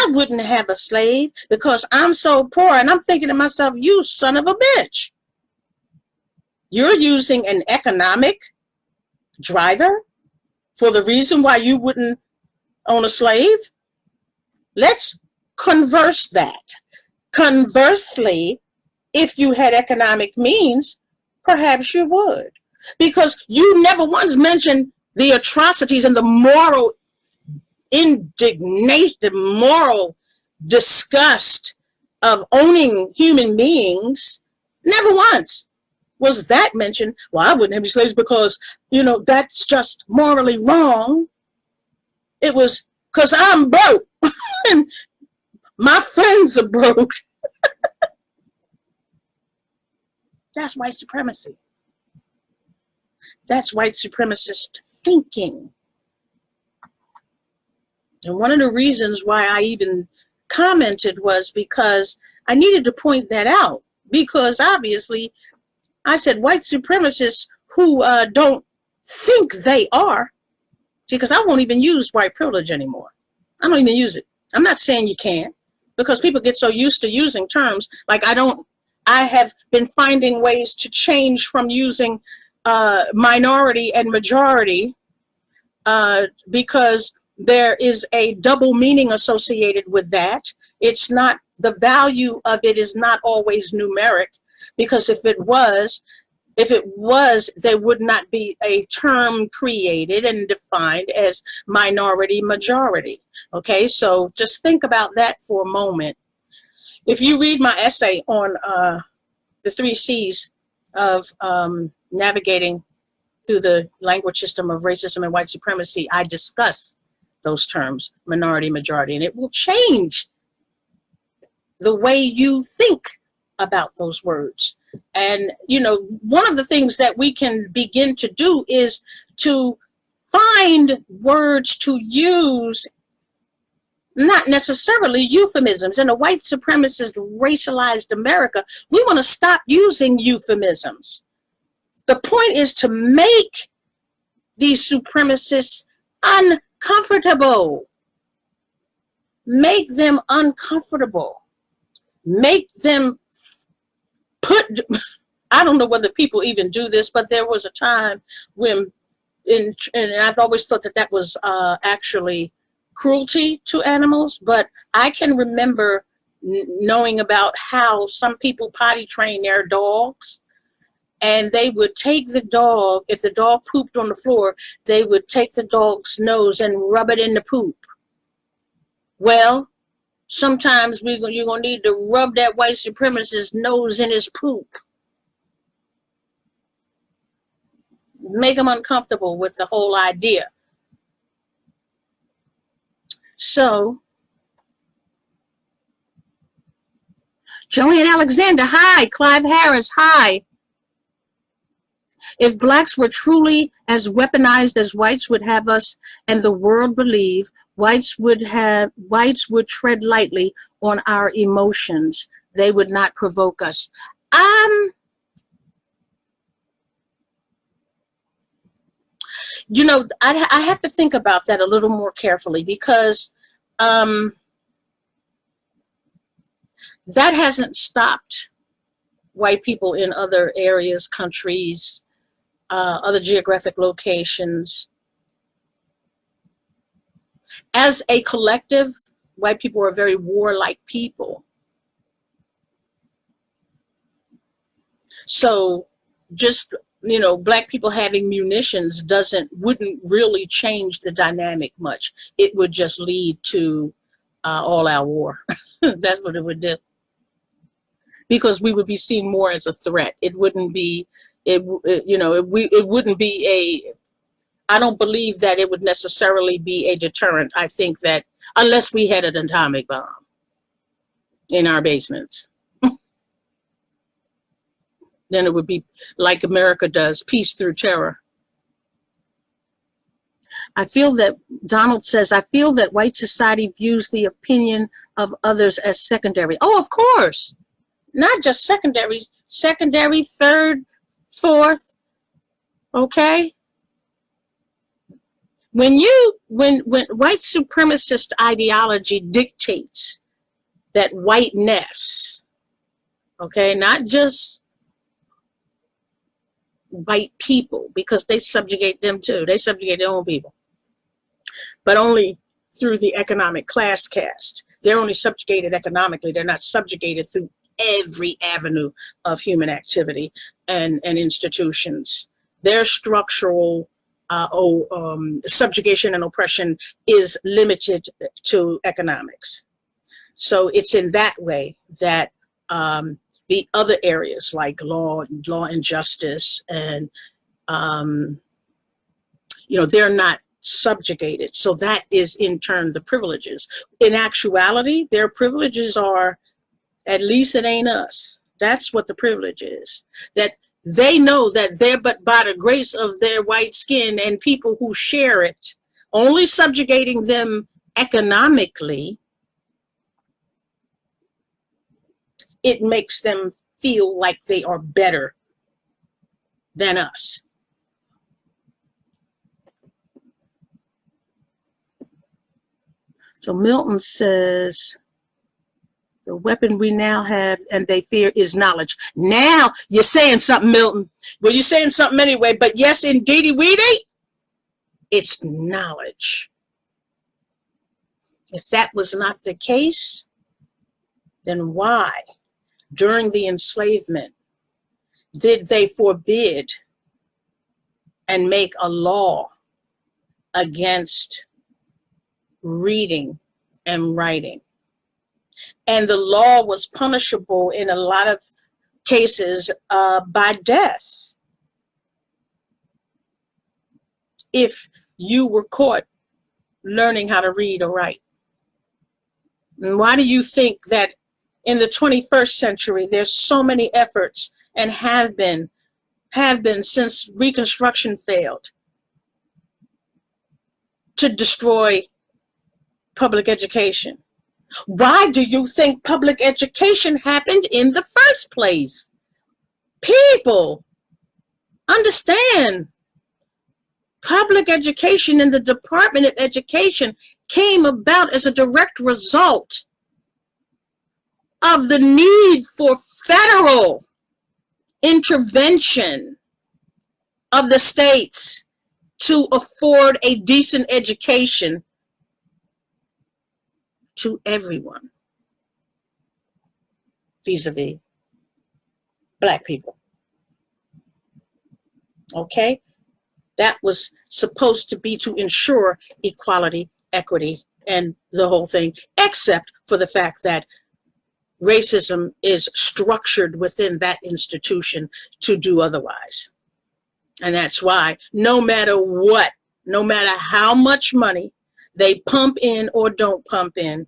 wouldn't have a slave because I'm so poor. And I'm thinking to myself, you son of a bitch. You're using an economic driver for the reason why you wouldn't own a slave. Let's converse that. Conversely, if you had economic means, perhaps you would. Because you never once mentioned the atrocities and the moral indignation, the moral disgust of owning human beings. Never once was that mentioned. Well, I wouldn't have any slaves because, that's just morally wrong. It was because I'm broke. My friends are broke. That's white supremacy. That's white supremacist thinking. And one of the reasons why I even commented was because I needed to point that out. Because obviously, I said white supremacists who don't think they are. See, because I won't even use white privilege anymore. I don't even use it. I'm not saying you can't, because people get so used to using terms. Like I have been finding ways to change from using minority and majority because there is a double meaning associated with that. It's not, the value of it is not always numeric, because if it was, there would not be a term created and defined as minority majority. Okay, so just think about that for a moment. If you read my essay on the 3 C's, of navigating through the language system of racism and white supremacy, I discuss those terms, minority, majority, and it will change the way you think about those words. And, you know, one of the things that we can begin to do is to find words to use, not necessarily euphemisms. In a white supremacist, racialized America, we want to stop using euphemisms. The point is to make these supremacists uncomfortable. Make them uncomfortable. Make them put, I don't know whether people even do this, but there was a time when, and I've always thought that that was actually cruelty to animals, but I can remember knowing about how some people potty train their dogs, and they would take the dog, if the dog pooped on the floor, they would take the dog's nose and rub it in the poop. Well, sometimes you're going to need to rub that white supremacist's nose in his poop. Make them uncomfortable with the whole idea. So, Joanne Alexander, hi. Clive Harris, hi. If blacks were truly as weaponized as whites would have us and the world believe, whites would tread lightly on our emotions. They would not provoke us. You know, I have to think about that a little more carefully, because that hasn't stopped white people in other areas, countries, other geographic locations. As a collective, white people are very warlike people. So just, you know, black people having munitions wouldn't really change the dynamic much. It would just lead to all-out war. That's what it would do. Because we would be seen more as a threat. It wouldn't be, it wouldn't be I don't believe that it would necessarily be a deterrent. I think that unless we had an atomic bomb in our basements, then it would be like America does, peace through terror. I feel that, Donald says, I feel that white society views the opinion of others as secondary. Oh, of course. Not just secondary, third, fourth, okay? When white supremacist ideology dictates that whiteness, okay, not just white people, because they subjugate them too. They subjugate their own people, but only through the economic class caste. They're only subjugated economically. They're not subjugated through every avenue of human activity and institutions. Their structural subjugation and oppression is limited to economics. So it's in that way that the other areas like law and justice and they're not subjugated. So that is in turn the privileges. In actuality, their privileges are, at least it ain't us. That's what the privilege is. That they know that they're but by the grace of their white skin and people who share it, only subjugating them economically, it makes them feel like they are better than us. So Milton says, the weapon we now have and they fear is knowledge. Now you're saying something, Milton. Well, you're saying something anyway, but yes, indeedy weedy, it's knowledge. If that was not the case, then why, during the enslavement, did they forbid and make a law against reading and writing? And the law was punishable in a lot of cases by death if you were caught learning how to read or write. And why do you think that in the 21st century there's so many efforts, and have been since Reconstruction failed, to destroy public education? Why do you think public education happened in the first place? People, understand, public education in the Department of Education came about as a direct result of the need for federal intervention of the states to afford a decent education to everyone, vis-a-vis Black people. Okay? That was supposed to be to ensure equality, equity, and the whole thing, except for the fact that racism is structured within that institution to do otherwise. And that's why no matter what, no matter how much money they pump in or don't pump in,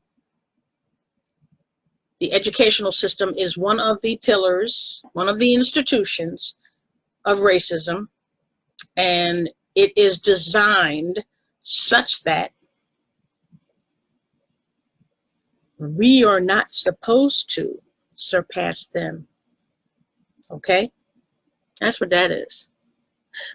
the educational system is one of the pillars, one of the institutions of racism, and it is designed such that we are not supposed to surpass them. Okay? That's what that is.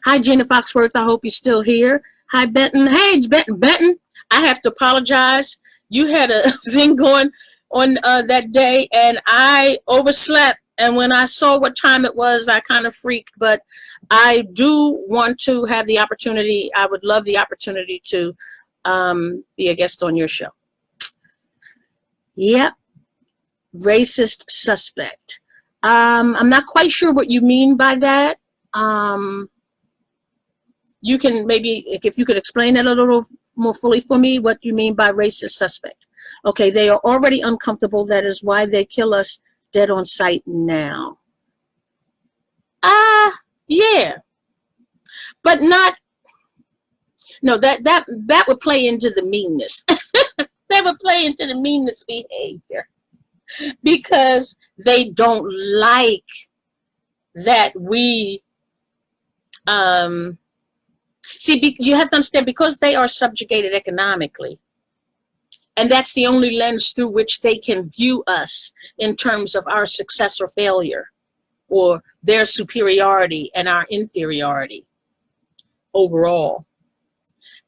Hi, Gina Foxworth. I hope you're still here. Hi, Benton. Hey, Benton. I have to apologize. You had a thing going on that day, and I overslept. And when I saw what time it was, I kind of freaked. But I do want to have the opportunity. I would love the opportunity to be a guest on your show. Yep. Racist suspect. I'm not quite sure what you mean by that. You can maybe, if you could explain that a little more fully for me, what you mean by racist suspect. Okay, they are already uncomfortable. That is why they kill us dead on sight now. Yeah. But not, no, that would play into the meanness. That would play into the meanness behavior, because they don't like that we, see, you have to understand, because they are subjugated economically, and that's the only lens through which they can view us in terms of our success or failure, or their superiority and our inferiority overall.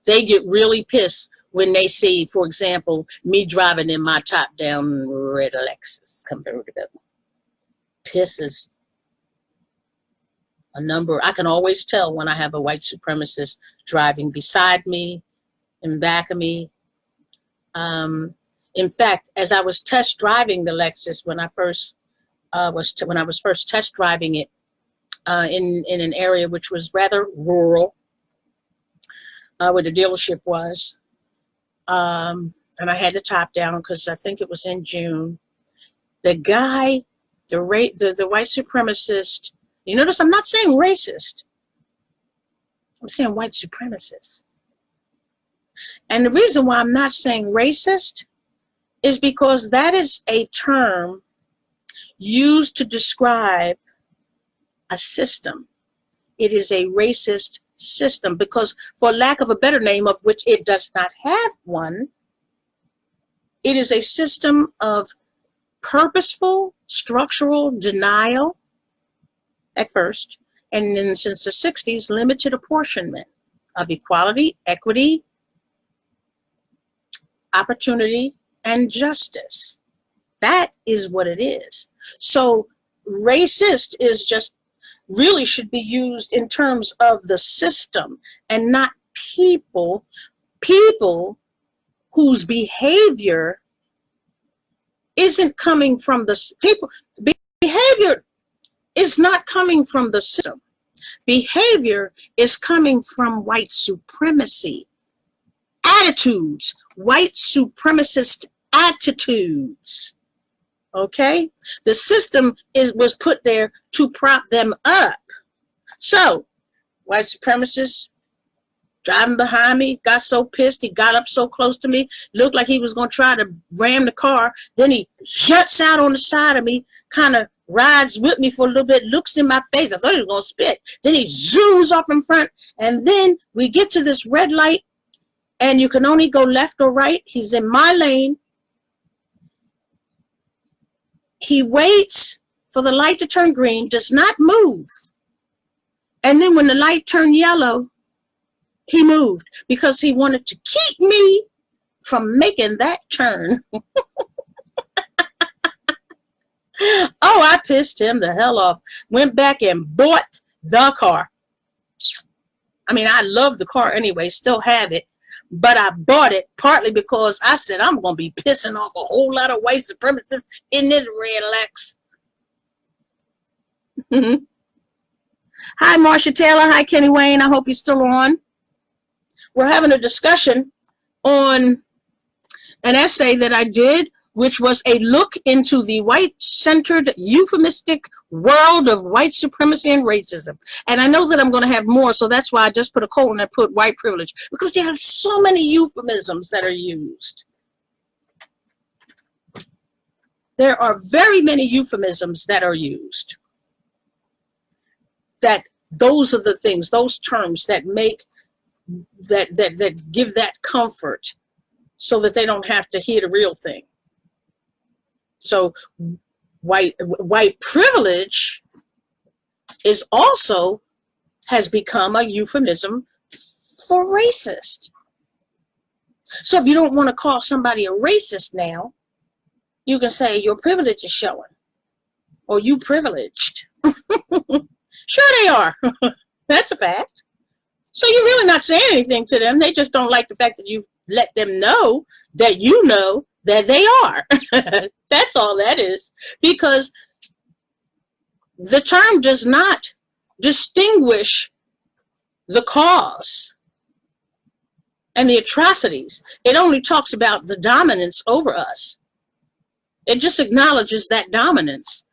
They get really pissed when they see, for example, me driving in my top-down red Lexus convertible. Pisses a number. I can always tell when I have a white supremacist driving beside me, in back of me. In fact, as I was test driving the Lexus, when I was first test driving it in an area which was rather rural, where the dealership was, and I had the top down because I think it was in June. The guy, the white supremacist. You notice I'm not saying racist. I'm saying white supremacist. And the reason why I'm not saying racist is because that is a term used to describe a system. It is a racist system because, for lack of a better name, of which it does not have one, it is a system of purposeful structural denial at first, and then since the 60s, limited apportionment of equality, equity, opportunity, and justice. That is what it is. So racist is just, really should be used in terms of the system and not people whose behavior isn't coming from the people. Behavior is not coming from the system. Behavior is coming from white supremacy attitudes, white supremacist attitudes. Okay? The system was put there to prop them up. So, white supremacists driving behind me, got so pissed, he got up so close to me, looked like he was going to try to ram the car. Then he juts out on the side of me, kind of rides with me for a little bit, looks in my face. I thought he was going to spit. Then he zooms off in front, and then we get to this red light, and you can only go left or right. He's in my lane. He waits for the light to turn green, does not move. And then when the light turned yellow, he moved because he wanted to keep me from making that turn. Oh, I pissed him the hell off. Went back and bought the car. I mean, I love the car anyway, still have it. But I bought it partly because I said I'm going to be pissing off a whole lot of white supremacists in this red Lex. Hi, Marsha Taylor. Hi, Kenny Wayne. I hope you're still on. We're having a discussion on an essay that I did, which was a look into the white-centered, euphemistic world of white supremacy and racism. And I know that I'm going to have more, so that's why I just put a colon and put white privilege, because there are so many euphemisms that are used. There are very many euphemisms that are used. That those are the things, those terms that make, that give that comfort so that they don't have to hear the real thing. So white privilege is also has become a euphemism for racist. So if you don't want to call somebody a racist now, you can say your privilege is showing, or you privileged. Sure they are. That's a fact. So you're really not saying anything to them. They just don't like the fact that you've let them know that you know that they are. That's all that is. Because the term does not distinguish the cause and the atrocities. It only talks about the dominance over us. It just acknowledges that dominance.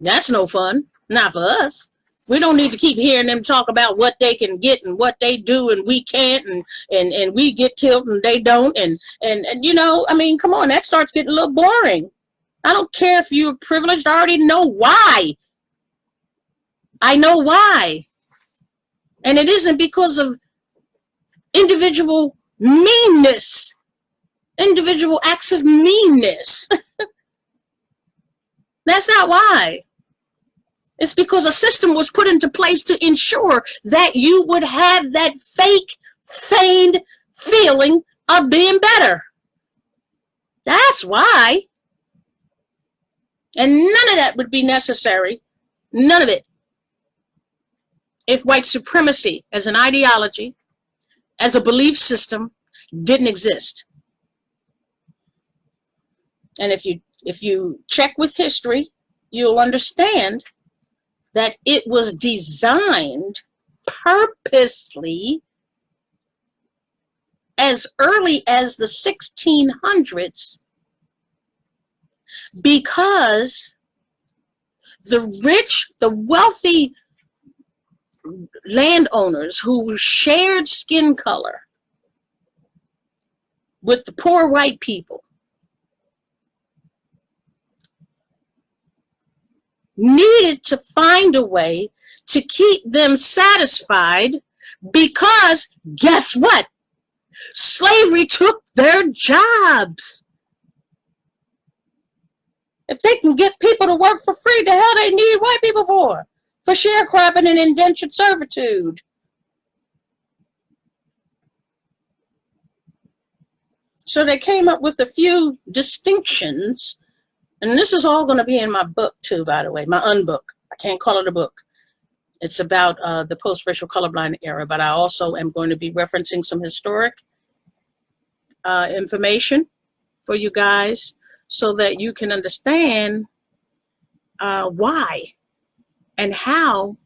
That's no fun. Not for us. We don't need to keep hearing them talk about what they can get and what they do and we can't, and we get killed and they don't, and you know, I mean, come on, that starts getting a little boring. I don't care if you're privileged. I already know why. I know why. And it isn't because of individual meanness, individual acts of meanness. That's not why. It's because a system was put into place to ensure that you would have that fake, feigned feeling of being better. That's why. And none of that would be necessary. None of it. If white supremacy as an ideology, as a belief system, didn't exist. And if you check with history, you'll understand that it was designed purposely as early as the 1600s because the rich, the wealthy landowners who shared skin color with the poor white people needed to find a way to keep them satisfied because guess what? Slavery took their jobs. If they can get people to work for free, the hell they need white people for? For sharecropping and indentured servitude. So they came up with a few distinctions. And this is all going to be in my book, too, by the way, my unbook. I can't call it a book. It's about the post-racial colorblind era, but I also am going to be referencing some historic information for you guys so that you can understand why and how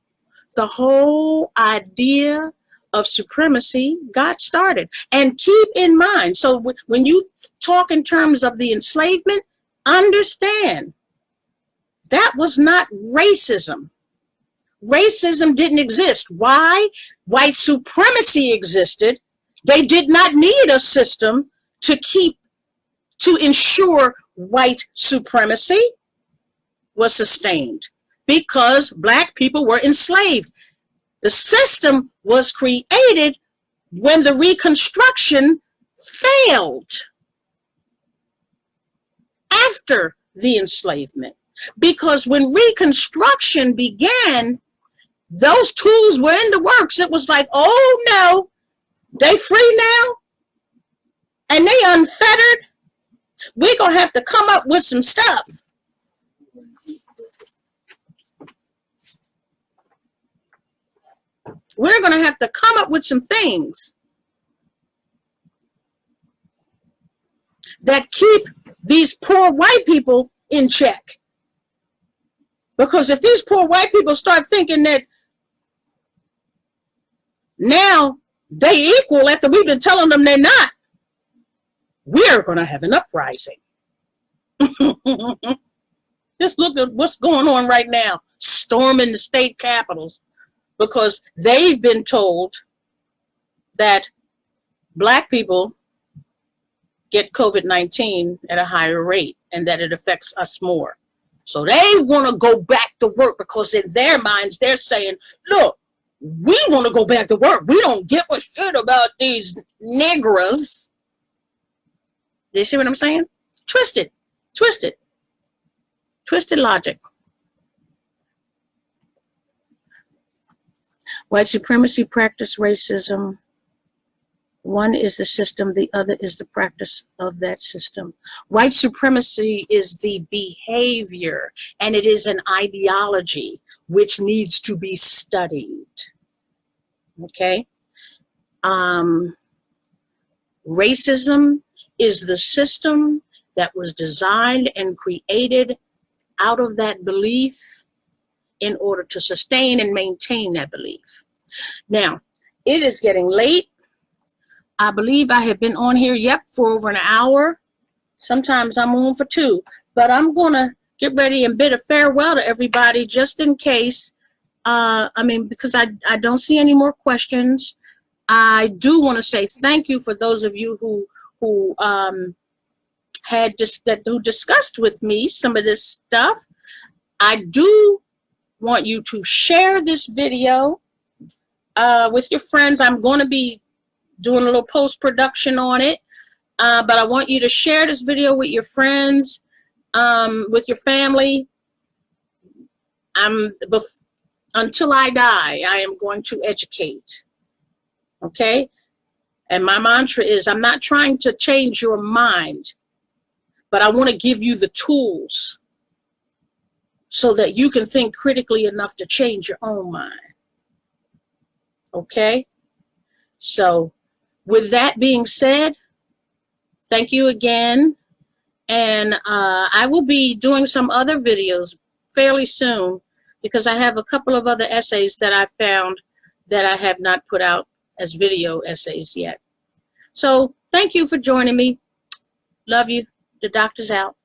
the whole idea of supremacy got started. And keep in mind, so when you talk in terms of the enslavement, understand that was not racism. Racism didn't exist. Why? White supremacy existed. They did not need a system to ensure white supremacy was sustained, because black people were enslaved. The system was created when the Reconstruction failed after the enslavement, because when Reconstruction began, those tools were in the works. It was like, oh no, they free now and they unfettered. We're gonna have to come up with some stuff. We're going to have to come up with some things that keep these poor white people in check. Because if these poor white people start thinking that now they equal after we've been telling them they're not, we're going to have an uprising. Just look at what's going on right now, storming the state capitals. Because they've been told that black people get COVID-19 at a higher rate and that it affects us more. So they want to go back to work, because in their minds, they're saying, look, we want to go back to work. We don't give a shit about these niggers. Do you see what I'm saying? Twisted logic. White supremacy practice racism. One is the system, the other is the practice of that system. White supremacy is the behavior, and it is an ideology which needs to be studied. Okay? Racism is the system that was designed and created out of that belief in order to sustain and maintain that belief. Now, it is getting late. I believe I have been on here, for over an hour. Sometimes I'm on for 2, but I'm going to get ready and bid a farewell to everybody just in case. Because I don't see any more questions. I do want to say thank you for those of you who discussed with me some of this stuff. I do want you to share this video with your friends. I'm going to be doing a little post-production on it, but I want you to share this video with your friends, with your family. Until I die, I am going to educate. Okay? And my mantra is, I'm not trying to change your mind, but I want to give you the tools so that you can think critically enough to change your own mind. Okay? So, with that being said, thank you again. And I will be doing some other videos fairly soon, because I have a couple of other essays that I found that I have not put out as video essays yet. So, thank you for joining me. Love you. The doctor's out.